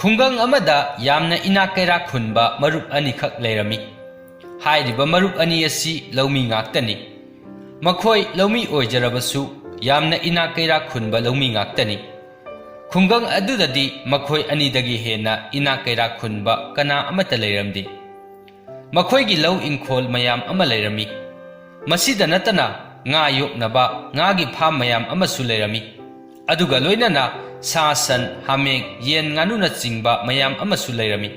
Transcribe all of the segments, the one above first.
ꯈꯨꯡꯒꯪ ꯑꯃꯗ ꯌꯥꯝꯅ ꯏꯅꯥꯛ ꯀꯩꯔꯥꯛ ꯈꯨꯟꯕ ꯃꯔꯨꯞ ꯑꯅꯤꯈꯛ ꯂꯩꯔꯝꯃꯤ꯫ ꯍꯥꯏꯔꯤꯕ ꯃꯔꯨꯞ ꯑꯅꯤ ꯑꯁꯤ ꯂꯧꯃꯤ ꯉꯥꯛꯇꯅꯤ꯫ ꯃꯈꯣꯏ ꯂꯧꯃꯤ ꯑꯣꯏꯖꯔꯕꯁꯨ ꯌꯥꯝꯅ ꯏꯅꯥꯛ ꯀꯩꯔꯥꯛ ꯈꯨꯟꯕ ꯂꯧꯃꯤ ꯉꯥꯛꯇꯅꯤ꯫ ꯈꯨꯡꯒꯪ ꯑꯗꯨꯗꯗꯤ ꯃꯈꯣꯏ ꯑꯅꯤꯗꯒꯤ ꯍꯦꯟꯅ ꯏꯅꯥꯛ ꯀꯩꯔꯥꯛ ꯈꯨꯟꯕ ꯀꯅꯥ ꯑꯃꯠꯇ ꯂꯩꯔꯝꯗꯦ꯫ ꯃꯈꯣꯏꯒꯤ ꯂꯧ ꯏꯪꯈꯣꯜ ꯃꯌꯥꯝ ꯑꯃ ꯂꯩꯔꯝꯃꯤ꯫ ꯃꯁꯤꯗ ꯅꯠꯇꯅ ꯉꯥ ꯌꯣꯛꯅꯕ ꯉꯥꯒꯤ ꯐꯥꯝ ꯃꯌꯥꯝ ꯑꯃꯁꯨ ꯂꯩꯔꯝꯃꯤ꯫ ꯑꯗꯨꯒ ꯂꯣꯏꯅꯅ ꯁꯥ ꯁꯟ ꯍꯥꯃꯦꯡ ꯌꯦꯟ ꯉꯥꯅꯨꯅꯆꯤꯡꯕ ꯃꯌꯥꯝ ꯑꯃꯁꯨ ꯂꯩꯔꯝꯃꯤ꯫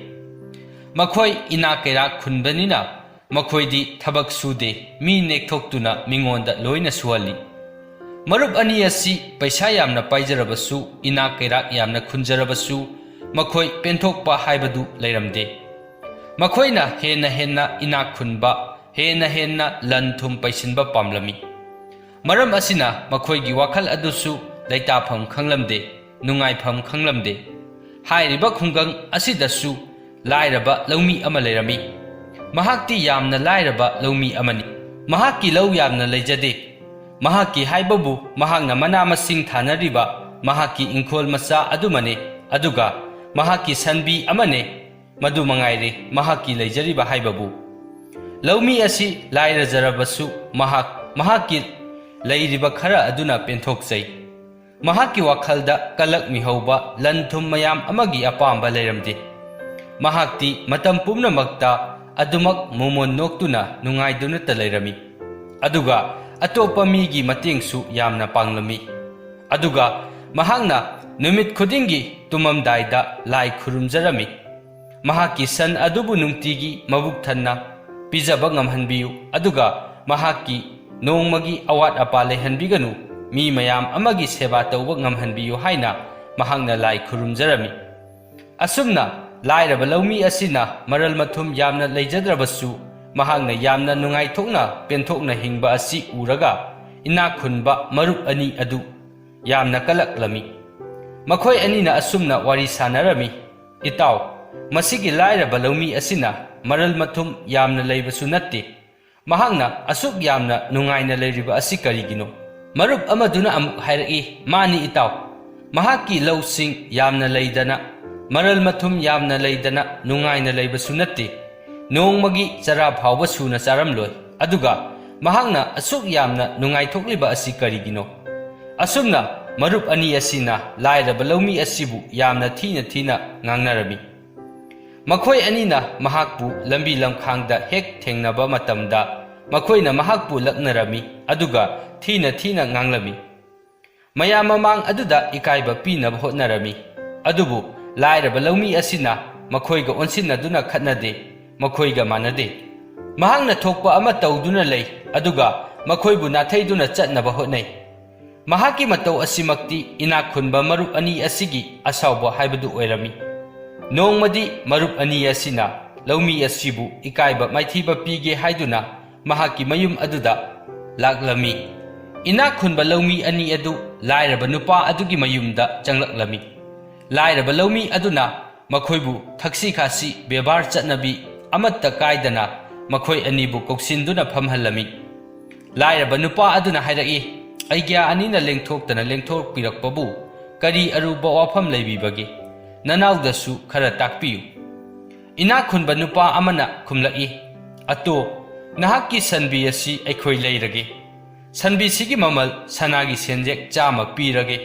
ꯃꯈꯣꯏ ꯏꯅꯥꯛ ꯀꯩꯔꯥꯛ ꯈꯨꯟꯕꯅꯤꯅ ꯃꯈꯣꯏꯗꯤ ꯊꯕꯛ ꯁꯨꯗꯦ, ꯃꯤ ꯅꯦꯛꯊꯣꯛꯇꯨꯅ ꯃꯤꯉꯣꯟꯗ ꯂꯣꯏꯅ ꯁꯨꯍꯜꯂꯤ꯫ ꯃꯔꯨꯞ ꯑꯅꯤ ꯑꯁꯤ ꯄꯩꯁꯥ ꯌꯥꯝꯅ ꯄꯥꯏꯖꯔꯕꯁꯨ, ꯏꯅꯥꯛ ꯀꯩꯔꯥꯛ ꯌꯥꯝꯅ ꯈꯨꯟꯖꯔꯕꯁꯨ ꯃꯈꯣꯏ ꯄꯦꯟꯊꯣꯛꯄ ꯍꯥꯏꯕꯗꯨ ꯂꯩꯔꯝꯗꯦ꯫ ꯃꯈꯣꯏꯅ ꯍꯦꯟꯅ ꯍꯦꯟꯅ ꯏꯅꯥꯛ ꯈꯨꯟꯕ, ꯍꯦꯟꯅ ꯍꯦꯟꯅ ꯂꯟ ꯊꯨꯝ ꯄꯩꯁꯤꯟꯕ ꯄꯥꯝꯂꯝꯃꯤ꯫ ꯃꯔꯝ ꯑꯁꯤꯅ ꯃꯈꯣꯏꯒꯤ ꯋꯥꯈꯜ ꯑꯗꯨꯁꯨ ꯂꯩꯇꯥꯐꯝ ꯈꯪꯂꯝꯗꯦ, ꯅꯨꯡꯉꯥꯏꯐꯝ ꯈꯪꯂꯝꯗꯦ꯫ ꯍꯥꯏꯔꯤꯕ ꯈꯨꯡꯒꯪ ꯑꯁꯤꯗꯁꯨ ꯂꯥꯏꯔꯕ ꯂꯧꯃꯤ ꯑꯃ ꯂꯩꯔꯝꯃꯤ꯫ ꯃꯍꯥꯛꯇꯤ ꯌꯥꯝꯅ ꯂꯥꯏꯔꯕ ꯂꯧꯃꯤ ꯑꯃꯅꯤ꯫ ꯃꯍꯥꯛꯀꯤ ꯂꯧ ꯌꯥꯝꯅ ꯂꯩꯖꯗꯦ꯫ ꯃꯍꯥꯛꯀꯤ ꯍꯥꯏꯕꯕꯨ ꯃꯍꯥꯛꯅ ꯃꯅꯥ ꯃꯁꯤꯡ ꯊꯥꯅꯔꯤꯕ ꯃꯍꯥꯛꯀꯤ ꯏꯪꯈꯣꯜ ꯃꯆꯥ ꯑꯗꯨꯃꯅꯦ, ꯑꯗꯨꯒ ꯃꯍꯥꯛꯀꯤ ꯁꯟꯕꯤ ꯑꯃꯅꯦ, ꯃꯗꯨ ꯃꯉꯥꯏꯔꯦ ꯃꯍꯥꯛꯀꯤ ꯂꯩꯖꯔꯤꯕ ꯍꯥꯏꯕꯕꯨ꯫ ꯂꯧꯃꯤ ꯑꯁꯤ ꯂꯥꯏꯔꯖꯔꯕꯁꯨ ꯃꯍꯥꯛꯀꯤ ꯂꯩꯔꯤꯕ ꯈꯔ ꯑꯗꯨꯅ ꯄꯦꯟꯊꯣꯛꯆꯩ꯫ ꯃꯍꯥꯛꯀꯤ ꯋꯥꯈꯜꯗ ꯀꯂꯛ ꯃꯤꯍꯧꯕ ꯂꯟ ꯊꯨꯝ ꯃꯌꯥꯝ ꯑꯃꯒꯤ ꯑꯄꯥꯝꯕ ꯂꯩꯔꯝꯗꯦ꯫ ꯃꯍꯥꯛꯇꯤ ꯃꯇꯝ ꯄꯨꯝꯅꯃꯛꯇ ꯑꯗꯨꯃꯛ ꯃꯣꯃꯣꯟ ꯅꯣꯛꯇꯨꯅ ꯅꯨꯡꯉꯥꯏꯗꯨꯅꯇ ꯂꯩꯔꯝꯃꯤ꯫ ꯑꯗꯨꯒ ꯑꯇꯣꯞꯄ ꯃꯤꯒꯤ ꯃꯇꯦꯡꯁꯨ ꯌꯥꯝꯅ ꯄꯥꯡꯂꯝꯃꯤ꯫ ꯑꯗꯨꯒ ꯃꯍꯥꯛꯅ ꯅꯨꯃꯤꯠ ꯈꯨꯗꯤꯡꯒꯤ ꯇꯨꯝꯃꯝꯗꯥꯏꯗ ꯂꯥꯏ ꯈꯨꯔꯨꯝꯖꯔꯝꯃꯤ꯫ ꯃꯍꯥꯛꯀꯤ ꯁꯟ ꯑꯗꯨꯕꯨ ꯅꯨꯡꯇꯤꯒꯤ ꯃꯕꯨꯛ ꯊꯟꯅ ꯄꯤꯖꯕ ꯉꯝꯍꯟꯕꯤꯌꯨ, ꯑꯗꯨꯒ ꯃꯍꯥꯛꯀꯤ ꯅꯣꯡꯃꯒꯤ ꯑꯋꯥꯠ ꯑꯄꯥ ꯂꯩꯍꯟꯕꯤꯒꯅꯨ, ꯃꯤ ꯃꯌꯥꯝ ꯑꯃꯒꯤ ꯁꯦꯕꯥ ꯇꯧꯕ ꯉꯝꯍꯟꯕꯤꯌꯨ ꯍꯥꯏꯅ ꯃꯍꯥꯛꯅ ꯂꯥꯏ ꯈꯨꯔꯨꯝꯖꯔꯝꯃꯤ꯫ ꯑꯁꯨꯝꯅ ꯂꯥꯏꯔꯕ ꯂꯧꯃꯤ ꯑꯁꯤꯅ ꯃꯔꯜ ꯃꯊꯨꯝ ꯌꯥꯝꯅ ꯂꯩꯖꯗ꯭ꯔꯕꯁꯨ ꯃꯍꯥꯛꯅ ꯌꯥꯝꯅ ꯅꯨꯡꯉꯥꯏꯊꯣꯛꯅ ꯄꯦꯟꯊꯣꯛꯅ ꯍꯤꯡꯕ ꯑꯁꯤ ꯎꯔꯒ ꯏꯅꯥꯛ ꯈꯨꯟꯕ ꯃꯔꯨꯞ ꯑꯅꯤ ꯑꯗꯨ ꯌꯥꯝꯅ ꯀꯂꯛꯂꯝꯃꯤ꯫ ꯃꯈꯣꯏ ꯑꯅꯤꯅ ꯑꯁꯨꯝꯅ ꯋꯥꯔꯤ ꯁꯥꯅꯔꯝꯃꯤ꯫ "ꯏꯇꯥꯎ, ꯃꯁꯤꯒꯤ ꯂꯥꯏꯔꯕ ꯂꯧꯃꯤ ꯑꯁꯤꯅ ꯃꯔꯜ ꯃꯊꯨꯝ ꯌꯥꯝꯅ ꯂꯩꯕꯁꯨ ꯅꯠꯇꯦ, ꯃꯍꯥꯛꯅ ꯑꯁꯨꯛ ꯌꯥꯝꯅ ꯅꯨꯡꯉꯥꯏꯅ ꯂꯩꯔꯤꯕ ꯑꯁꯤ ꯀꯔꯤꯒꯤꯅꯣ?" ꯃꯔꯨꯞ ꯑꯃꯗꯨꯅ ꯑꯃꯨꯛ ꯍꯥꯏꯔꯛꯏ, "ꯃꯥꯅꯤ ꯏꯇꯥꯎ, ꯃꯍꯥꯛꯀꯤ ꯂꯧꯁꯤꯡ ꯌꯥꯝꯅ ꯂꯩꯗꯅ, ꯃꯔꯜ ꯃꯊꯨꯝ ꯌꯥꯝꯅ ꯂꯩꯗꯅ ꯅꯨꯡꯉꯥꯏꯅ ꯂꯩꯕꯁꯨ ꯅꯠꯇꯦ, ꯅꯣꯡꯃꯒꯤ ꯆꯔꯥ ꯐꯥꯎꯕ ꯁꯨꯅ ꯆꯥꯔꯝꯂꯣꯏ, ꯑꯗꯨꯒ ꯃꯍꯥꯛꯅ ꯑꯁꯨꯛ ꯌꯥꯝꯅ ꯅꯨꯡꯉꯥꯏꯊꯣꯛꯂꯤꯕ ꯑꯁꯤ ꯀꯔꯤꯒꯤꯅꯣ?" ꯑꯁꯨꯝꯅ ꯃꯔꯨꯞ ꯑꯅꯤ ꯑꯁꯤꯅ ꯂꯥꯏꯔꯕ ꯂꯧꯃꯤ ꯑꯁꯤꯕꯨ ꯌꯥꯝꯅ ꯊꯤꯅ ꯉꯥꯡꯅꯔꯝꯃꯤ꯫ ꯃꯈꯣꯏ ꯑꯅꯤꯅ ꯃꯍꯥꯛꯄꯨ ꯂꯝꯕꯤ ꯂꯝꯈꯥꯡꯗ ꯍꯦꯛ ꯊꯦꯡꯅꯕ ꯃꯇꯝꯗ ꯃꯈꯣꯏꯅ ꯃꯍꯥꯛꯄꯨ ꯂꯛꯅꯔꯝꯃꯤ, ꯑꯗꯨꯒ ꯊꯤꯅ ꯉꯥꯡꯂꯝꯃꯤ꯫ ꯃꯌꯥꯝ ꯃꯃꯥꯡ ꯑꯗꯨꯗ ꯏꯀꯥꯏꯕ ꯄꯤꯅꯕ ꯍꯣꯠꯅꯔꯝꯃꯤ꯫ ꯑꯗꯨꯕꯨ ꯂꯥꯏꯔꯕ ꯂꯧꯃꯤ ꯑꯁꯤꯅ ꯃꯈꯣꯏꯒ ꯑꯣꯟꯁꯤꯟꯅꯗꯨꯅ ꯈꯠꯅꯗꯦ, ꯃꯈꯣꯏꯒ ꯃꯥꯟꯅꯗꯦ꯫ ꯃꯍꯥꯛꯅ ꯊꯣꯛꯄ ꯑꯃ ꯇꯧꯗꯨꯅ ꯂꯩ, ꯑꯗꯨꯒ ꯃꯈꯣꯏꯕꯨ ナꯊꯩꯗꯨꯅ ꯆꯠꯅꯕ ꯍꯣꯠꯅꯩ꯫ ꯃꯍꯥꯛꯀꯤ ꯃꯇꯧ ꯑꯁꯤꯃꯛꯇꯤ ꯏꯅꯥꯛ ꯈꯨꯟꯕ ꯃꯔꯨꯞ ꯑꯅꯤ ꯑꯁꯤꯒꯤ ꯑꯁꯥꯎꯕ ꯍꯥꯏꯕꯗꯨ ꯑꯣꯏꯔꯝꯃꯤ꯫ ꯅꯣꯡꯃꯗꯤ ꯃꯔꯨꯞ ꯑꯅꯤ ꯑꯁꯤꯅ ꯂꯧꯃꯤ ꯑꯁꯤꯕꯨ ꯏꯀꯥꯏꯕ ꯃꯥꯏꯊꯤꯕ ꯄꯤꯒꯦ ꯍꯥꯏꯗꯨꯅ ꯃꯍꯥꯛꯀꯤ ꯃꯌꯨꯝ ꯑꯗꯨꯗ ꯂꯥꯛꯂꯝꯃꯤ꯫ ꯏꯅꯥꯛ ꯈꯨꯟꯕ ꯂꯧꯃꯤ ꯑꯅꯤ ꯑꯗꯨ ꯂꯥꯏꯔꯕ ꯅꯨꯄꯥ ꯑꯗꯨꯒꯤ ꯃꯌꯨꯝꯗ ꯆꯪꯂꯛꯂꯝꯃꯤ꯫ ꯂꯥꯏꯔꯕ ꯂꯧꯃꯤ ꯑꯗꯨꯅ ꯃꯈꯣꯏꯕꯨ ꯊꯛꯁꯤ ꯈꯥꯁꯤ ꯕꯦꯕꯥꯔ ꯆꯠꯅꯕꯤ ꯑꯃꯠꯇ ꯀꯥꯏꯗꯅ ꯃꯈꯣꯏ ꯑꯅꯤꯕꯨ ꯀꯧꯁꯤꯟꯗꯨꯅ ꯐꯝꯍꯜꯂꯝꯃꯤ꯫ ꯂꯥꯏꯔꯕ ꯅꯨꯄꯥ ꯑꯗꯨꯅ ꯍꯥꯏꯔꯛꯏ, "ꯑꯩꯒ꯭ꯌꯥ ꯑꯅꯤꯅ ꯂꯦꯡꯊꯣꯛꯄꯤꯔꯛꯄꯕꯨ ꯀꯔꯤ ꯑꯔꯨꯕ ꯋꯥꯐꯝ ꯂꯩꯕꯤꯕꯒꯦ? ꯅꯅꯥꯎꯗꯁꯨ ꯈꯔ ꯇꯥꯛꯄꯤꯌꯨ." ꯏꯅꯥꯛ ꯈꯨꯟꯕ ꯅꯨꯄꯥ ꯑꯃꯅ ꯈꯨꯝꯂꯛꯏ, "ꯑꯇꯣ, ꯅꯍꯥꯛꯀꯤ ꯁꯟꯕꯤ ꯑꯁꯤ ꯑꯩꯈꯣꯏ ꯂꯩꯔꯒꯦ꯫ ꯁꯟꯕꯤꯁꯤꯒꯤ ꯃꯃꯜ ꯁꯅꯥꯒꯤ ꯁꯦꯟꯖꯦꯛ 100 ꯄꯤꯔꯒꯦ,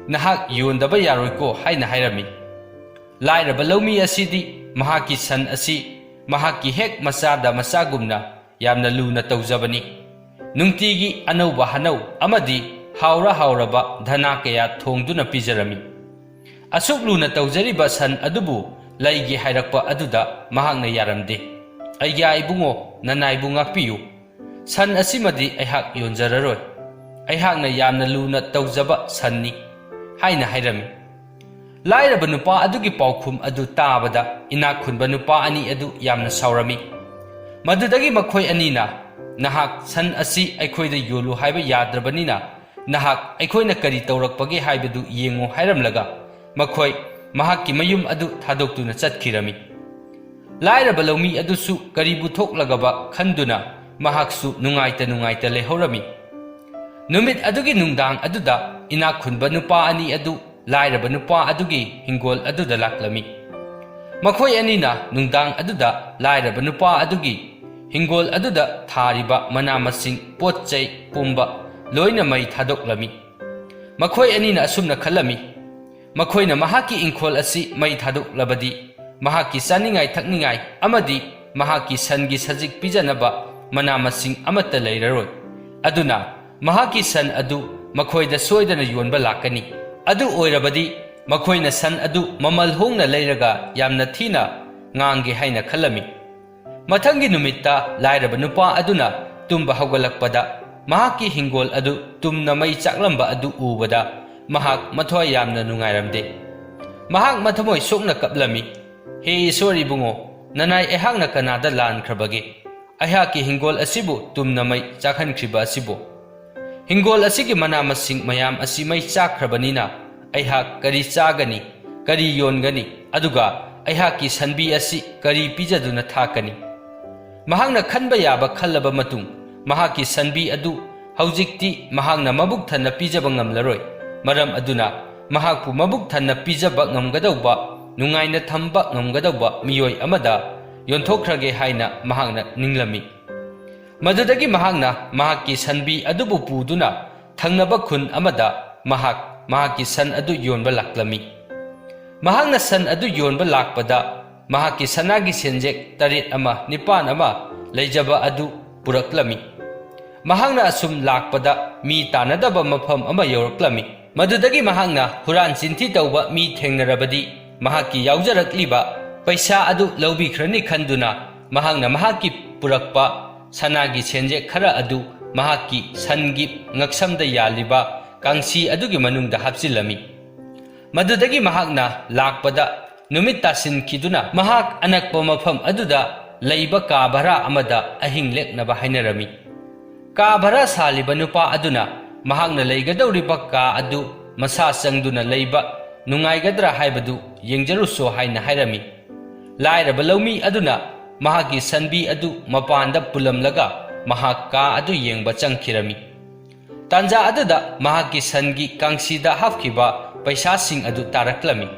ꯅꯍꯥꯛ ꯌꯣꯟꯗꯕ ꯌꯥꯔꯣꯏꯀꯣ" ꯍꯥꯏꯅ ꯍꯥꯏꯔꯝꯃꯤ꯫ ꯂꯥꯏꯔꯕ ꯂꯧꯃꯤ ꯑꯁꯤꯗꯤ ꯃꯍꯥꯛꯀꯤ ꯁꯟ ꯑꯁꯤ ꯃꯍꯥꯛꯀꯤ ꯍꯦꯛ ꯃꯆꯥꯗ ꯃꯆꯥꯒꯨꯝꯅ ꯌꯥꯝꯅ ꯂꯨꯅ ꯇꯧꯖꯕꯅꯤ꯫ ꯅꯨꯡꯇꯤꯒꯤ ꯑꯅꯧꯕ ꯍꯅꯧ ꯑꯃꯗꯤ ꯍꯥꯎꯔꯕ ꯙꯅꯥ ꯀꯌꯥ ꯊꯣꯡꯗꯨꯅ ꯄꯤꯖꯔꯝꯃꯤ꯫ ꯑꯁꯨꯛ ꯂꯨꯅ ꯇꯧꯖꯔꯤꯕ ꯁꯟ ꯑꯗꯨꯕꯨ ꯂꯩꯒꯦ ꯍꯥꯏꯔꯛꯄ ꯑꯗꯨꯗ ꯃꯍꯥꯛꯅ ꯌꯥꯔꯝꯗꯦ꯫ "ꯑꯩꯒ꯭ꯌꯥ ꯏꯕꯨꯡꯉꯣ, ꯅꯅꯥꯏꯕꯨ ꯉꯥꯛꯄꯤꯌꯨ, ꯁꯟ ꯑꯁꯤꯃꯗꯤ ꯑꯩꯍꯥꯛ ꯌꯣꯟꯖꯔꯔꯣꯏ, ꯑꯩꯍꯥꯛꯅ ꯌꯥꯝꯅ ꯂꯨꯅ ꯇꯧꯖꯕ ꯁꯟꯅꯤ" ꯍꯥꯏꯅ ꯍꯥꯏꯔꯝꯃꯤ꯫ ꯂꯥꯏꯔꯕ ꯅꯨꯄꯥ ꯑꯗꯨꯒꯤ ꯄꯥꯎꯈꯨꯝ ꯑꯗꯨ ꯇꯥꯕꯗ ꯏꯅꯥꯛ ꯈꯨꯟꯕ ꯅꯨꯄꯥ ꯑꯅꯤ ꯑꯗꯨ ꯌꯥꯝꯅ ꯁꯥꯎꯔꯝꯃꯤ꯫ ꯃꯗꯨꯗꯒꯤ ꯃꯈꯣꯏ ꯑꯅꯤꯅ, "ꯅꯍꯥꯛ ꯁꯟ ꯑꯁꯤ ꯑꯩꯈꯣꯏꯗ ꯌꯣꯜꯂꯨ ꯍꯥꯏꯕ ꯌꯥꯗ꯭ꯔꯕꯅꯤꯅ ꯅꯍꯥꯛ ꯑꯩꯈꯣꯏꯅ ꯀꯔꯤ ꯇꯧꯔꯛꯄꯒꯦ ꯍꯥꯏꯕꯗꯨ ꯌꯦꯡꯉꯨ" ꯍꯥꯏꯔꯝꯂꯒ ꯃꯈꯣꯏ ꯃꯍꯥꯛꯀꯤ ꯃꯌꯨꯝ ꯑꯗꯨ ꯊꯥꯗꯣꯛꯇꯨꯅ ꯆꯠꯈꯤꯔꯝꯃꯤ꯫ ꯂꯥꯏꯔꯕ ꯂꯧꯃꯤ ꯑꯗꯨꯁꯨ ꯀꯔꯤꯕꯨ ꯊꯣꯛꯂꯒꯕ ꯈꯟꯗꯨꯅ ꯃꯍꯥꯛꯁꯨ ꯅꯨꯡꯉꯥꯏꯇ ꯂꯩꯍꯧꯔꯝꯃꯤ꯫ ꯅꯨꯃꯤꯠ ꯑꯗꯨꯒꯤ ꯅꯨꯡꯗꯥꯡ ꯑꯗꯨꯗ ꯏꯅꯥꯛ ꯈꯨꯟꯕ ꯅꯨꯄꯥ ꯑꯅꯤ ꯑꯗꯨ lairaba nupa adugi hingol aduda laklami. Makhoi anina nungdang aduda lairaba nupa adugi hingol aduda thariba mana masing potchai pumba loina mai thadoklami. Makhoi anina asumna khalami. Makhoina mahaki ingkhol asi mai thadoklabadi mahaki saningai thakningai amadi mahaki sangi sajik pijanaba mana masing amata leiraroi. Aduna mahaki san adu makhoida soidana yonba lakani. Adu oirabadi makhoina san adu mamal hongna leiraga yamna thina ngange haina khalami. Mathangi numitta lairaba nupa aduna tumba haugalakpada mahaki hingol adu tumna mai chaklamba adu ubada mahak mathoi yamna nungairamde. Mahak mathamoi sokna kaplami. He isori bungo nanai ehakna kanada lankrabage. Ayhaki hingol asibu tumna mai chakhankhriba asibu. Hingol asigi mana masing mayam asi mai chakkhrabanina ayhak kari chagani kari yongani aduga ayhaki sanbi asi kari pijaduna thakani. Mahakna khanba yaba khallaba matung mahaki sanbi adu haujikti mahakna mabuk thanna pijaba ngamlaroi. Maram aduna mahakpu mabuk thanna pijaba ngamgadauba nungaina thamba ngamgadauba miyoi amada yonthokhrage haina mahakna ninglami. Madudagi mahakna mahaki sanbi adubu puduna thangnaba khun amada mahaki san adu yonba laklami. Mahakna san adu yonba lakpada mahaki sanagi senjek tarit ama nipan ama leijaba adu puraklami. Mahakna asum lakpada mi tanadaba mafam ama yoraklami. Madudagi mahakna huran sinthi tauba mi thengnarabadi mahaki yaujarakliba paisa adu laubikhrani khanduna mahakna mahaki purakpa sanagi senjek khara adu mahaki sangi ngaksamda yaliba kangsi adugi manungda hapsilami. Madudagi mahakna lakpada numit tasin kiduna mahak anakpa mafam aduda leiba ka bhara amada ahing leknaba hainarami. Ka bhara saliba nupa aduna mahakna leigadawriba ka adu masa sangduna leiba nungaigadra haibadu yengjaruso haina hairami. Lairaba laumi aduna mahaki sanbi adu mapanda pulamlaga mahak ka adu yengba changkhirami. Tanja aduda mahaki sangi kangsida hafkiba paisa sing adu taraklami.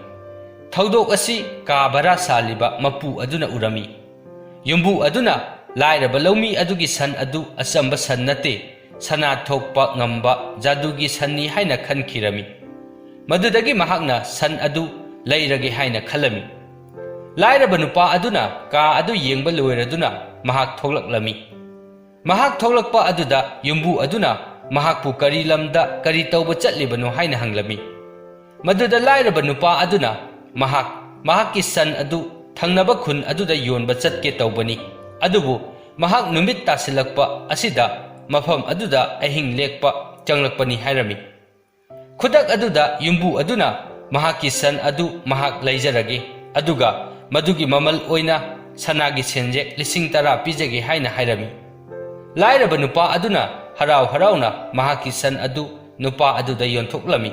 Thaudok asi ka bhara saliba mapu aduna urami. Yumbu aduna lairaba laumi adugi san adu asamba san nate sana thokpa ngamba jadugi sanni haina khankhirami. Madudagi mahakna san adu leirage haina khalami. Lairaba nupa aduna ka adu yengba loiraduna mahak thoklaklami. Mahak thoklakpa aduda yumbu aduna mahakpu kari lamda kari tauba chatlibano haina hanglami. Maduda lairaba nupa aduna mahaki san adu thangnaba khun aduda yonba chatke taubani. Adubu mahak numit tasilakpa asida mafam aduda ahing lekpa changlakpani hairami. Khudak aduda yumbu aduna mahaki san adu mahak leijarage aduga madugi mamal oina sanagi senjek 10,000 pijage haina hairami. Lairaba nupa aduna harau harauna mahaki san adu nupa aduda yontoklami.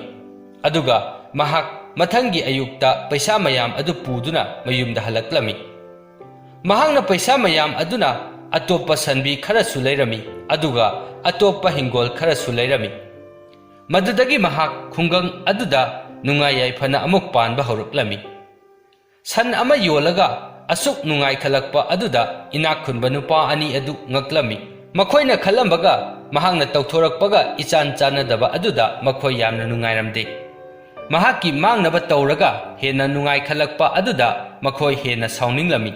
Aduga mahak mathangi ayukta paisa mayam adu puduna mayumda halaklami. Mahakna paisa mayam aduna atopa sanbi kharasu leirami aduga atopa hingol kharasu leirami. Madudagi mahak khungang aduda nungai yaifana amuk panba horoklami. San ama yolaga asuk nungai khalakpa aduda inak khunba nupa ani adu ngaklami. Makhoina khalambaga mahakna tawthorakpaga ichan chanadaba aduda makhoi yamna nungairamde. Mahaki mangnaba tawraga hena nungai khalakpa aduda makhoi hena sauninglami.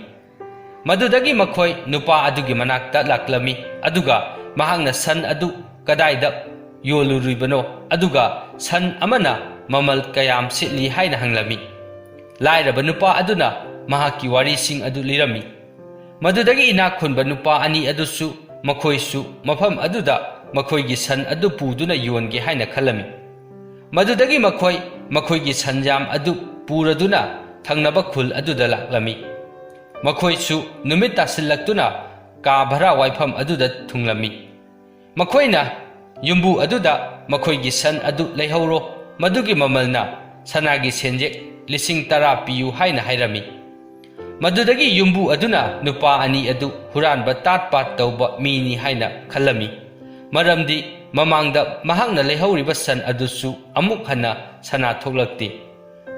Madudagi makhoi nupa adugi manakta laklami aduga mahakna san adu kadaida yoluribano aduga san amana mamal kayam sitli haina hanglami. Lairaba nupa aduna mahaki wari sing adu lirami. Madudagi inak khunba nupa ani adusu makhoisu mafam aduda makhoigi san adu puduna yonge haina khalami. Madudagi makhoigi sanjam adu puraduna thangnaba khul aduda laklami. Makhoisu numit tasillaktuna ka bhara waifam aduda thunglami. Makhoina yumbu aduda makhoigi san adu leihauro madugi mamalna sanagi senjek 10,000 piyu haina hairami. Madudagi yumbu aduna nupa ani adu huranba tatpat tauba mini haina khalami. Maramdi mamangda mahangna leihoriba san adusu amuk hana sana thoklakti.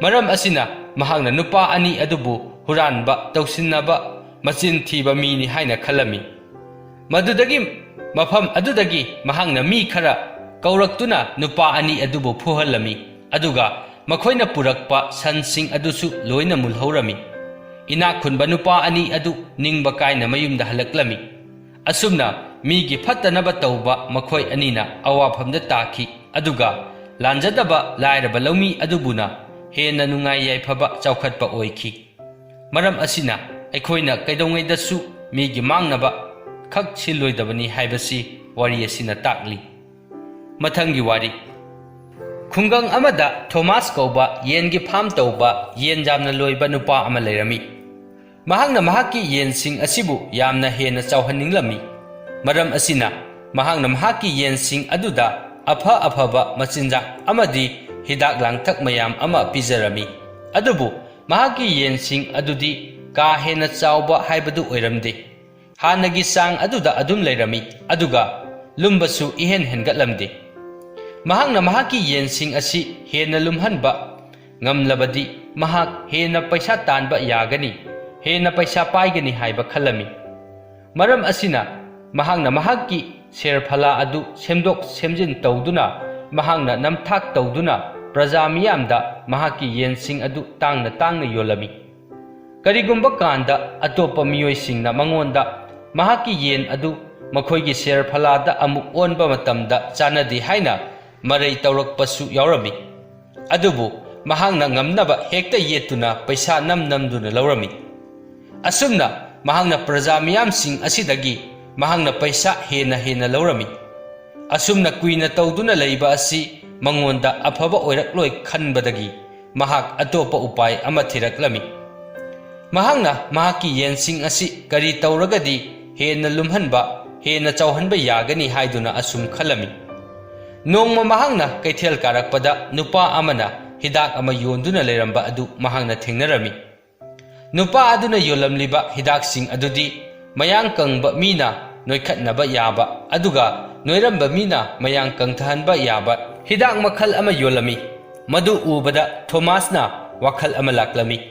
Maram asina mahangna nupa ani adubu huranba tausinnaba machin thiba mini haina khalami. Madudagi mafam adudagi mahangna mi khara kauraktuna nupa ani adubu phuhalami. Aduga makhoina purakpa sansing adusu loina mulhorami. Ina khunba nupa ani adu ningba kaina mayumda halaklami. Asumna migi fattanaba tauba makhoi anina awafamda taki. Aduga lanjadaba lairaba laumi adubuna hena nungai yaifaba chaukhatpa oiki. Maram asina aikhoina kaidongaidasu migi mangnaba khak siloidabani haibasi wari asina takli. Mathangi wari Khungang amada Thomas kauba yengi pham tauba yen jamna loiba nupa ama leirami. Mahangna mahaki yen sing asibu yamna hena chauhaninglami. Maram asina mahangna mahaki yen sing aduda apha aphaba machinjak amadi hidak langthak mayam ama pijarami. Adubu mahaki yen sing adudi ka hena chauba haibadu oiramde. Hanagi sang aduda adum leirami. Aduga lumbasu ihen hengatlamde. Mahangna mahaki yen sing asi hena lumhanba ngamlabadi mahak hena paisa tanba yagani hena paisa paigani haiba khalami. Maram asina mahangna mahaki serphala adu semdok semjin tawduna mahangna namthak tawduna praja miyamda mahaki yen sing adu tangna yolami. Karigumba kanda atopa miyoi singna mangonda mahaki yen adu makhoigi serphalada amuk onba matamda chanadi haina marai taurakpasu yaurami. Adubu mahangna ngamnaba hekta yetuna paisa namduna laurami. Asumna mahangna praja miyam sing asidagi mahangna paisa hena laurami. Asumna kuina tawduna leiba asi mangonda afaba oirakloi khanbadagi mahak atopa upai ama thiraklami. Mahangna mahaki yen sing asi kari tawragadi hena lumhanba hena chauhanba yagani haiduna asum khalami. Nongma mahangna kaithel karakpada nupa amana hidak ama yonduna leiramba adu mahangna thengnarami. Nupa aduna yolamliba hidak sing adudi mayang kangba mina noikhatnaba yaba aduga noiramba mina mayang kangthahanba yaba hidak makhal ama yolami. Madu ubada Thomasna wakhal ama laklami.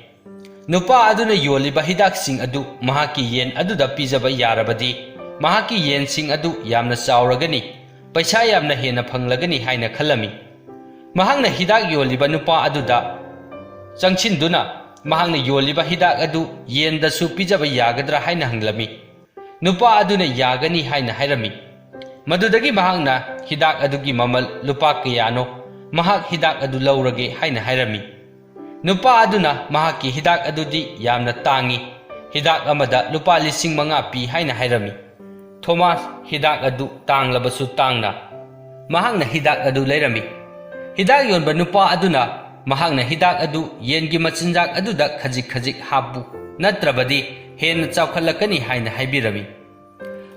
Nupa aduna yoliba hidak sing adu mahaki yen aduda pijaba yarabadi mahaki yen sing adu yamna chauragani paisa yamna hena phanglagani haina khalami. Mahangna hidak yoliba nupa aduda changchinduna mahangna yoliba hidak adu yendasu pijaba yagadra haina hanglami. Nupa aduna yagani haina hairami. Madudagi mahangna hidak adugi mamal lupa kayano mahak hidak adu laurage haina hairami. Nupa aduna mahaki hidak adudi yamna tangi hidak amada lupa lising manga pi haina hairami. Thomas hidak adu tanglabasu tangna mahangna hidak adu leirami. Hidak yonba nupa aduna mahangna hidak adu yengi machinjak aduda khajik habu natrabadi hena chaukhalakani haina haibirami.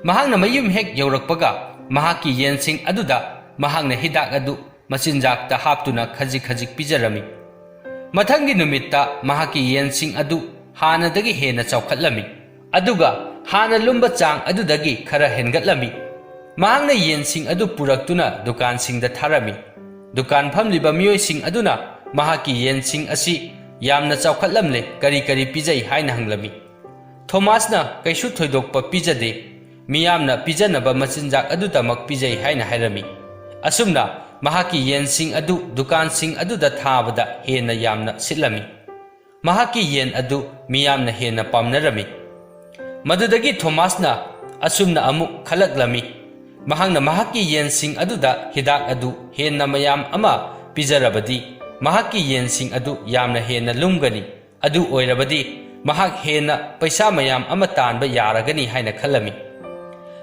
Mahangna mayum hek yaurakpaga mahaki yensing aduda mahangna hidak adu machinjak ta haptuna khajik pijarami. Mathangi numitta mahaki yensing adu hanadagi hena chaukhatlami. Aduga hana lumba chang adudagi khara hengatlami. Mahangna yensing adu puraktuna dukan singda tharami. Dukan phamliba miyoi sing aduna mahaki yensing asi yamna chaukhatlamle kari pijai haina hanglami. Thomasna kaishu thoidokpa pijade miyamna pijanaba machinjak adudamak pijai haina hairami. Asumna mahaki yensing adu dukan sing aduda thabada hena yamna sitlami. Mahaki yen adu miyamna hena pamnarami. Madudagi Thomasna asumna amuk khalaklami. Mahangna mahaki yensing aduda hidak adu hena mayam ama pijarabadi mahaki yensing adu yamna hena lumgani. Adu oirabadi mahak hena paisa mayam ama tanba yaragani haina khalami.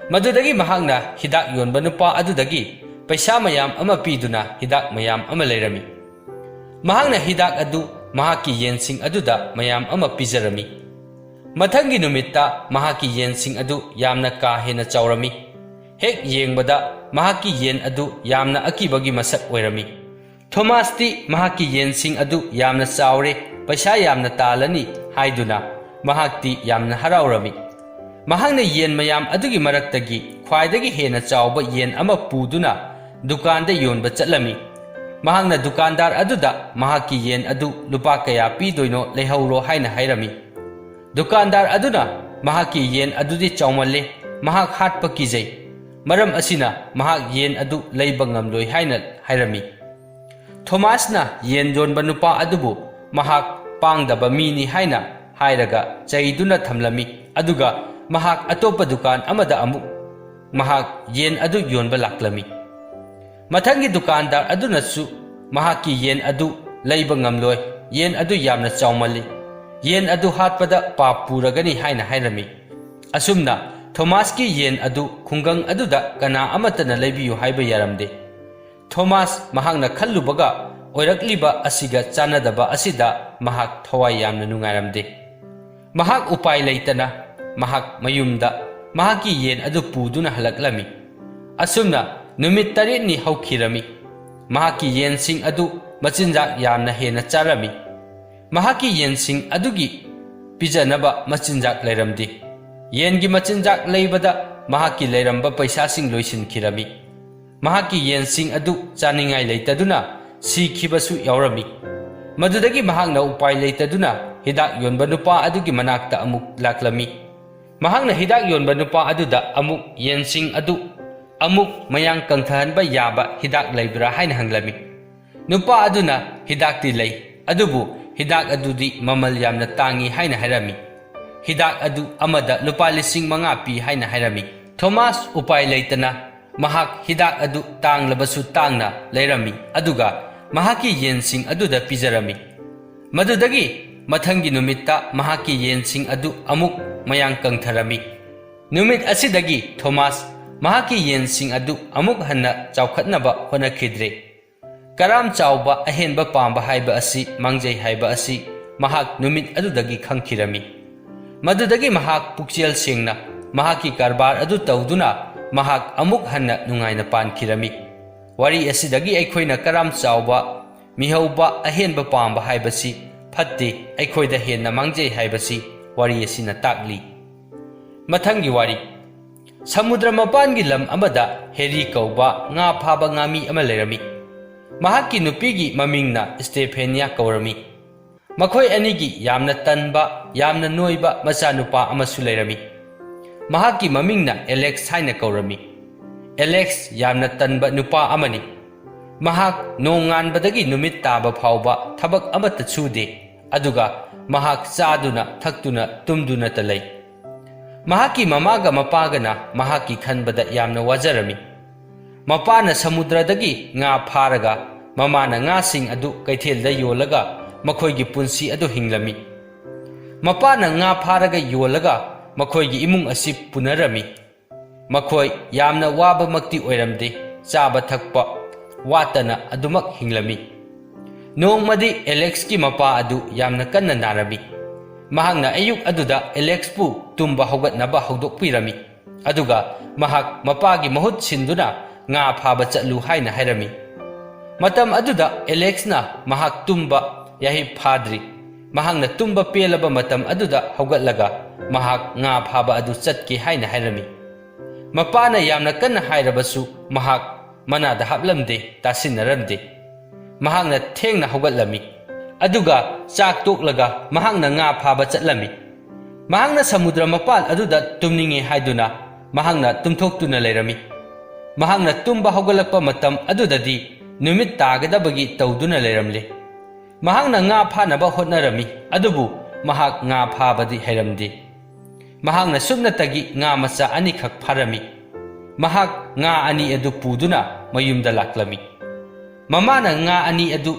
Madudagi mahangna hidak yonba nupa adudagi paisa mayam ama piduna hidak mayam ama leirami. Mahangna hidak adu mahaki yensing aduda mayam ama pijarami. Mathangi numitta mahaki yensing adu yamna ka hena chaurami. Hek yengbada mahaki yen adu yamna akibagi masak oirami. Thomas ti mahaki yensing adu yamna chaure paisa yamna talani haiduna mahakti yamna haraurami. Mahangna yen mayam adugi maraktagi ख्वाइदगी हेना चावबा येन अमा पुदुना दुकानदा योनबा चटलमी महांगना दुकानदार अदुदा महाकी येन अदु लुपा कया पीदोइनो लेहौरो हाइना हाइरमी दुकानदार अदुना महाकी येन अदुदि चावमल्ले महाक हाटपा किजै मरम असिना महाक येन अदु लैबा ngamloi हाइना हाइरमी थोमासना येन जोनबा नुपा अदुबु महाक पांगदबा मीनी हाइना हाइरगा चैदुना थमलमी अदुगा महाक अतोपा दुकान अमदा अमुक महाक येन अदु योनबा लाक्लमी मथंगी दुकानदार अदुनसु महाकी येन अदु लैबा ngamloi येन अदु यामना चावमल्ली येन अदु हाटपदा पाप पुरगनी हाइना हाइरमी असुमना थोमास की येन अदु खुंगंग अदुदा कना अमतना लैबियु हाइबा यारमदे थोमास महांगना खल्लुबगा ओइरक्लिबा असिगा चानदबा असिदा महाक थवाई यामना नुंगारमदे महाक उपाय लैतना महाक मयुमदा महाकी येन अदु पुदुना हलक्लमी असुमना नुमित तरेनी हौखिरमी महाकी येनसिंग अदु मचिनजाक यामना हेना चारमी महाकी येनसिंग अदुगी पिजनबा मचिनजाक लैरमदे येनगी मचिनजाक लैबदा महाकी लैरंबा पैसासिंग लोइसिनखिरमी महाकी येनसिंग अदु चानिंगाई लैतदुना सिखिबसु यावरमी मदुदगी महांगना उपाय लैतदुना हिदाक योनबा नुपा अदुगी मनाक्ता अमुक लाक्लमी महांगना हिदाक योनबा नुपा अदुदा अमुक येनसिंग अदु अमुक मयांग कंथहनबा याबा हिदाक लैब्रा हाइना हंगलमी नुपा अदुना हिदाकति लै अदुबु हिदाक अदुदी ममल यामना तांगी हाइना हाइरमी हिदाक अदु अमदा लुपा लिसिंग मंगा पी हाइना हाइरमी थोमास उपाय लैतना महाक हिदाक अदु तांगलबसु तांगना लैरमी अदुगा महाकी येनसिंग अदुदा पिजरमी मदुदगी मथंगी नुमित्ता महाकी येनसिंग अदु अमुक मयांग कंथरमी नुमित असिदगी थोमास महाकी येनसिंग अदु अमुक हन्ना चावखतनबा होनखिद्रे कराम चावबा अहेनबा पांबा हाइबा असि मांगजै हाइबा असि महाक नुमित अदुदगी खंखिरमी मदुदगी महाक पुक्चेल सेंगना महाकी कारबार अदु तौदुना महाक अमुक हन्ना नुंगाइना पानखिरमी वारी असिदगी अखोइना कराम चावबा मिहौबा अहेनबा पांबा हाइबसि फत्ते अखोइदा हेन्ना मांगजै हाइबसि वारी असिना ताकली मथंगी वारी समुद्र मपानगी लम अमदा हेरी कौबा nga फाबा ngami अमा लेरमी महाकी नुपीगी ममिंगना स्टेफेनिया कौरमी मखोय अनिगी यामना तनबा यामना नोइबा मचा नुपा अमसु लेरमी महाकी ममिंगना एलेक्स हाइना कौरमी एलेक्स यामना तनबा नुपा अमनी महाक नोंगानबदगी नुमित ताबा फावबा थबक अमत छुदे अदुगा महाक चादुना थक्तुना तुमदुना तलै महाकी ममागा मपागना महाकी खनबदा यामना वाजरमी मपाना समुद्रदगी nga फारगा ममाना nga सिंग अदु कैथेलदा योलगा मखोयगी पुंसी अदु हिंगलमी मपाना nga फारगा योलगा मखोयगी इमुंग असि पुनरमी मखोय यामना वाबा मक्ति ओइरमदे चाबा थकपा वातना अदुमक हिंगलमी नोंगमदी एलेक्स की मपा अदु यामना कन्ना नारमी महांगना अयुक अदुदा एलेक्स पु तुम्बा हौगतनबा हौदोकपिरमी अदुगा महाक मपागी महुत सिंदुना nga फाबा चलु हाइना हाइरमी मतम अदुदा एलेक्सना महाक तुम्बा याहि फाद्री महांगना तुम्बा पेलबा मतम अदुदा हौगतलगा महाक nga फाबा अदु चतके हाइना हाइरमी मपाना यामना कन्ना हाइरबसु महाक मनादा हापलमदे तासिनरमदे महांगना थेंगना हौगतलमी अदुगा चाक तोकलगा महांगना nga फाबा चतलमी महांगना समुद्र मपाल अदुदा तुमनिंगे हाइदुना महांगना तुमथोक्तुना लेरमी महांगना तुम्बा हौगलकपा मतम अदुददी नुमित तागदबगी तौदुना लेरमले महांगना nga फानबा होटनरमी अदुबु महाक nga फाबदी हैरमदे महांगना सुमनतगी nga मचा अनिखक फारमी महाक nga अनि अदु पुदुना मयुमदा लाक्लमी ममाना nga अनि अदु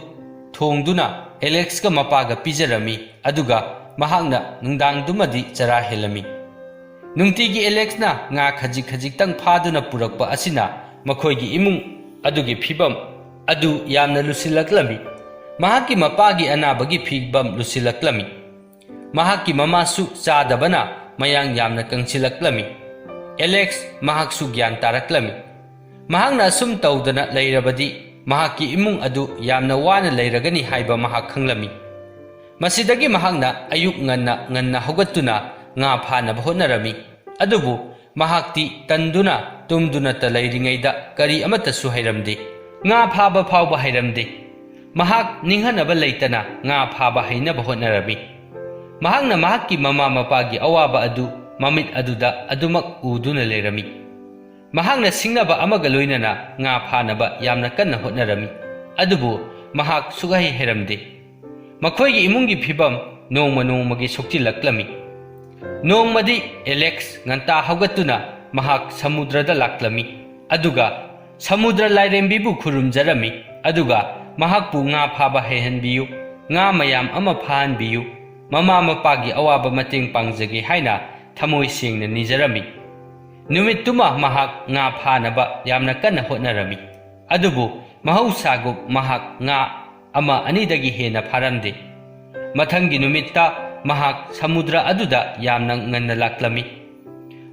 थोंगदुना एलेक्स का मपागा पिजरमी अदुगा महांगना नुंदांगदुमदी चरा हेलमी नुंगतीगी एलेक्सना nga खजिक खजिकतंग फादुना पुरकपा असिना मखोयगी इमुंग अदुगी फिबम अदु यामना लुसिलक्लमी महाकी मपागी अनाबगी फिबम लुसिलक्लमी महाकी ममासु चादबना मयांग यामना कंसिलक्लमी एलेक्स महाकसु ज्ञान तारक्लमी महांगना असुम तौदना लैरबदी महाकी इमुंग अदु यामना वाना लैरगनी हाइबा महाक खंगलमी मसिदगी महांगना अयुक ngana hogatuna nga phana bhonarami adubu mahakti tanduna ꯇꯨꯝꯗꯨꯅꯇ ꯂꯩꯔꯤꯉꯩꯗ ꯀꯔꯤ ꯑꯃꯠꯇꯁꯨ ꯍꯩꯔꯝꯗꯦ, ꯉꯥ ꯐꯥꯕ ꯐꯥꯎꯕ ꯍꯩꯔꯝꯗꯦ꯫ ꯃꯍꯥꯛ ꯅꯤꯡꯍꯟꯅꯕ ꯂꯩꯇꯅ ꯉꯥ ꯐꯥꯕ ꯍꯩꯅꯕ ꯍꯣꯠꯅꯔꯝꯃꯤ꯫ ꯃꯍꯥꯛꯅ ꯃꯍꯥꯛꯀꯤ ꯃꯃꯥ ꯃꯄꯥꯒꯤ ꯑꯋꯥꯕ ꯑꯗꯨ ꯃꯃꯤꯠ ꯑꯗꯨꯗ ꯑꯗꯨꯃꯛ ꯎꯗꯨꯅ ꯂꯩꯔꯝꯃꯤ꯫ ꯃꯍꯥꯛꯅ ꯁꯤꯡꯅꯕ ꯑꯃꯒ ꯂꯣꯏꯅꯅ ꯉꯥ ꯐꯥꯅꯕ ꯌꯥꯝꯅ ꯀꯟꯅ ꯍꯣꯠꯅꯔꯝꯃꯤ, ꯑꯗꯨꯕꯨ ꯃꯍꯥꯛ ꯁꯨꯛꯍꯩ ꯍꯩꯔꯝꯗꯦ꯫ ꯃꯈꯣꯏꯒꯤ ꯏꯃꯨꯡꯒꯤ ꯐꯤꯚꯝ ꯅꯣꯡꯃ ꯅꯣꯡꯃꯒꯤ ꯁꯣꯛꯆꯤꯜꯂꯛꯂꯝꯃꯤ꯫ ꯅꯣꯡꯃꯗꯤ ꯑꯦꯂꯦꯛꯁ ꯉꯟꯇꯥ ꯍꯧꯒꯠꯇꯨꯅ ꯃꯍꯥꯛ ꯁꯃꯨꯗ꯭ꯔꯗ ꯂꯥꯛꯂꯝꯃꯤ, ꯑꯗꯨꯒ ꯁꯃꯨꯗ꯭ꯔ ꯂꯥꯏꯔꯦꯝꯕꯤꯕꯨ ꯈꯨꯔꯨꯝꯖꯔꯝꯃꯤ, ꯑꯗꯨꯒ ꯃꯍꯥꯛꯄꯨ ꯉꯥ ꯐꯥꯕ ꯍꯩꯍꯟꯕꯤꯌꯨ, ꯉꯥ ꯃꯌꯥꯝ ꯑꯃ ꯐꯥꯍꯟꯕꯤꯌꯨ, ꯃꯃꯥ ꯃꯄꯥꯒꯤ ꯑꯋꯥꯕ ꯃꯇꯦꯡ ꯄꯥꯡꯖꯒꯦ ꯍꯥꯏꯅ ꯊꯃꯣꯏ ꯁꯦꯡꯅ ꯅꯤꯖꯔꯝꯃꯤ꯫ ꯅꯨꯃꯤꯠꯇꯨꯃ ꯃꯍꯥꯛ ꯉꯥ ꯐꯥꯅꯕ ꯌꯥꯝꯅ ꯀꯟꯅ ꯍꯣꯠꯅꯔꯝꯃꯤ, ꯑꯗꯨꯕꯨ ꯃꯍꯧꯁꯥꯒꯨꯝ ꯃꯍꯥꯛ ꯉꯥ ꯑꯃ ꯑꯅꯤꯗꯒꯤ ꯍꯦꯟꯅ ꯐꯥꯔꯝꯗꯦ꯫ ꯃꯊꯪꯒꯤ ꯅꯨꯃꯤꯠꯇ ꯃꯍꯥꯛ ꯁꯃꯨꯗ꯭ꯔ ꯑꯗꯨꯗ ꯌꯥꯝꯅ ꯉꯟꯅ ꯂꯥꯛꯂꯝꯃꯤ꯫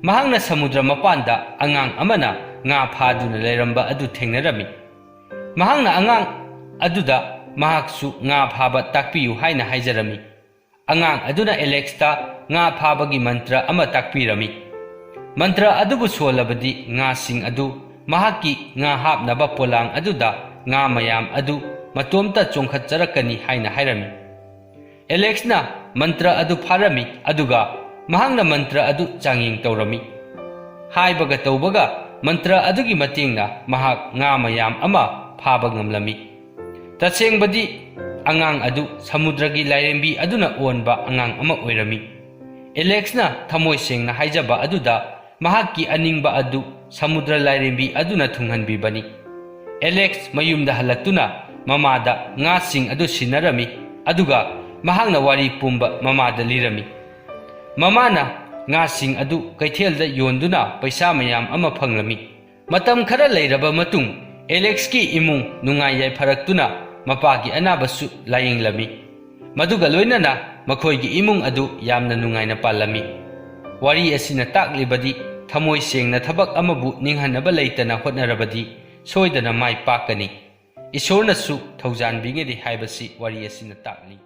ꯃꯍꯥꯛꯅ ꯁꯃꯨꯗ꯭ꯔ ꯃꯄꯥꯟꯗ ꯑꯉꯥꯡ ꯑꯃꯅ ꯉꯥ ꯐꯥꯗꯨꯅ ꯂꯩꯔꯝꯕ ꯑꯗꯨ ꯊꯦꯡꯅꯔꯝꯃꯤ꯫ ꯃꯍꯥꯛꯅ ꯑꯉꯥꯡ ꯑꯗꯨꯗ ꯃꯍꯥꯛꯁꯨ ꯉꯥ ꯐꯥꯕ ꯇꯥꯛꯄꯤꯌꯨ ꯍꯥꯏꯅ ꯍꯥꯏꯖꯔꯝꯃꯤ꯫ ꯑꯉꯥꯡ ꯑꯗꯨꯅ ꯑꯦꯂꯦꯛꯁꯇ ꯉꯥ ꯐꯥꯕꯒꯤ ꯃꯟꯇ꯭ꯔ ꯑꯃ ꯇꯥꯛꯄꯤꯔꯝꯃꯤ꯫ ꯃꯟꯇ꯭ꯔ ꯑꯗꯨꯕꯨ ꯁꯣꯜꯂꯕꯗꯤ ꯉꯥꯁꯤꯡ ꯑꯗꯨ ꯃꯍꯥꯛꯀꯤ ꯉꯥ ꯍꯥꯞꯅꯕ ꯄꯣꯂꯥꯡ ꯑꯗꯨꯗ ꯉꯥ ꯃꯌꯥꯝ ꯑꯗꯨ ꯃꯇꯣꯝꯇ ꯆꯣꯡꯈꯠꯆꯔꯛꯀꯅꯤ ꯍꯥꯏꯅ ꯍꯥꯏꯔꯝꯃꯤ꯫ ꯑꯦꯂꯦꯛꯁꯅ ꯃꯟꯇ꯭ꯔ ꯑꯗꯨ ꯐꯥꯔꯝꯃꯤ, ꯑꯗꯨꯒ ꯃꯍꯥꯛꯅ ꯃꯟꯇ꯭ꯔ ꯑꯗꯨ ꯆꯥꯡꯌꯦꯡ ꯇꯧꯔꯝꯃꯤ꯫ ꯍꯥꯏꯕꯒ ꯇꯧꯕꯒ ꯃꯟꯇ꯭ꯔ ꯑꯗꯨꯒꯤ ꯃꯇꯦꯡꯅ ꯃꯍꯥꯛ ꯉꯥ ꯃꯌꯥꯝ ꯑꯃ ꯐꯥꯕ ꯉꯝꯂꯝꯃꯤ꯫ ꯇꯁꯦꯡꯕꯗꯤ ꯑꯉꯥꯡ ꯑꯗꯨ ꯁꯃꯨꯗ꯭ꯔꯒꯤ ꯂꯥꯏꯔꯦꯝꯕꯤ ꯑꯗꯨꯅ ꯑꯣꯟꯕ ꯑꯉꯥꯡ ꯑꯃ ꯑꯣꯏꯔꯝꯃꯤ꯫ ꯑꯦꯂꯦꯛꯁꯅ ꯊꯃꯣꯏ ꯁꯦꯡꯅ ꯍꯥꯏꯖꯕ ꯑꯗꯨꯗ ꯃꯍꯥꯛꯀꯤ ꯑꯅꯤꯡꯕ ꯑꯗꯨ ꯁꯃꯨꯗ꯭ꯔ ꯂꯥꯏꯔꯦꯝꯕꯤ ꯑꯗꯨꯅ ꯊꯨꯡꯍꯟꯕꯤꯕꯅꯤ꯫ ꯑꯦꯂꯦꯛꯁ ꯃꯌꯨꯝꯗ ꯍꯜꯂꯛꯇꯨꯅ ꯃꯃꯥꯗ ꯉꯥꯁꯤꯡ ꯑꯗꯨ ꯁꯤꯟꯅꯔꯝꯃꯤ, ꯑꯗꯨꯒ ꯃꯍꯥꯛꯅ ꯋꯥꯔꯤ ꯄꯨꯝꯕ ꯃꯃꯥꯗ ꯂꯤꯔꯝꯃꯤ꯫ ꯃꯃꯥꯅ ꯉꯥꯁꯤꯡ ꯑꯗꯨ ꯀꯩꯊꯦꯜꯗ ꯌꯣꯟꯗꯨꯅ ꯄꯩꯁꯥ ꯃꯌꯥꯝ ꯑꯃ ꯐꯪꯂꯝꯃꯤ꯫ ꯃꯇꯝ ꯈꯔ ꯂꯩꯔꯕ ꯃꯇꯨꯡ ꯑꯦꯂꯦꯛꯁꯀꯤ ꯏꯃꯨꯡ ꯅꯨꯡꯉꯥꯏ ꯌꯥꯏꯐꯔꯛꯇꯨꯅ ꯃꯄꯥꯒꯤ ꯑꯅꯥꯕꯁꯨ ꯂꯥꯌꯦꯡꯂꯝꯃꯤ, ꯃꯗꯨꯒ ꯂꯣꯏꯅꯅ ꯃꯈꯣꯏꯒꯤ ꯏꯃꯨꯡ ꯑꯗꯨ ꯌꯥꯝꯅ ꯅꯨꯡꯉꯥꯏꯅ ꯄꯥꯜꯂꯝꯃꯤ꯫ ꯋꯥꯔꯤ ꯑꯁꯤꯅ ꯇꯥꯛꯂꯤꯕꯗꯤ ꯊꯃꯣꯏ ꯁꯦꯡꯅ ꯊꯕꯛ ꯑꯃꯕꯨ ꯅꯤꯡꯍꯟꯅꯕ ꯂꯩꯇꯅ ꯍꯣꯠꯅꯔꯕꯗꯤ ꯁꯣꯏꯗꯅ ꯃꯥꯏ ꯄꯥꯛꯀꯅꯤ, ꯏꯁꯣꯔꯅꯁꯨ ꯊꯧꯖꯥꯟꯕꯤꯒꯅꯤ ꯍꯥꯏꯕꯁꯤ ꯋꯥꯔꯤ ꯑꯁꯤꯅ ꯇꯥꯛꯂꯤ꯫